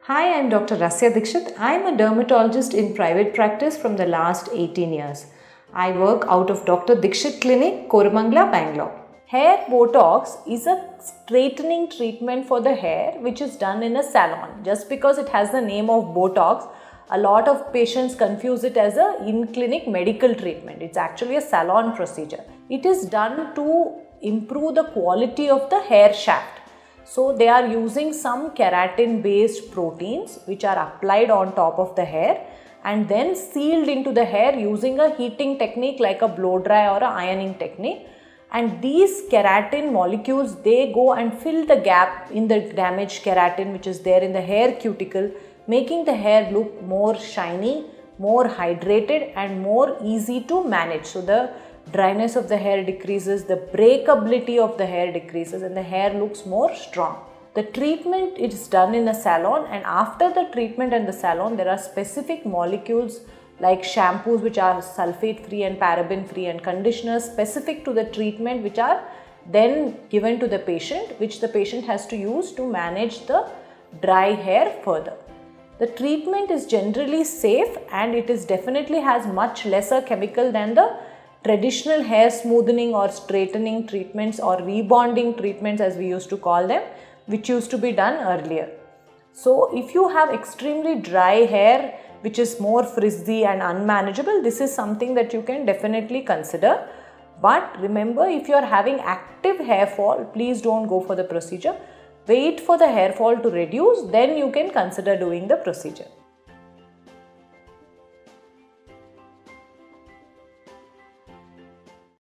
Hi, I'm Dr. Rasya Dixit. I'm a dermatologist in private practice from the last 18 years. I work out of Dr. Dixit Clinic, Koramangala, Bangalore. Hair Botox is a straightening treatment for the hair which is done in a salon. Just because it has the name of Botox, a lot of patients confuse it as a in-clinic medical treatment. It's actually a salon procedure. It is done to improve the quality of the hair shaft. So they are using some keratin based proteins which are applied on top of the hair and then sealed into the hair using a heating technique like a blow dry or a ironing technique. And these keratin molecules, they go and fill the gap in the damaged keratin which is there in the hair cuticle, making the hair look more shiny, more hydrated and more easy to manage. So the dryness of the hair decreases, the breakability of the hair decreases and the hair looks more strong. The treatment is done in a salon, and after the treatment and the salon there are specific molecules like shampoos which are sulfate free and paraben free and conditioners specific to the treatment which are then given to the patient, which the patient has to use to manage the dry hair further. The treatment is generally safe and it is definitely has much lesser chemical than the traditional hair smoothening or straightening treatments or rebonding treatments as we used to call them, which used to be done earlier. So if you have extremely dry hair which is more frizzy and unmanageable, this is something that you can definitely consider. But remember, if you are having active hair fall, please don't go for the procedure. Wait for the hair fall to reduce, then you can consider doing the procedure.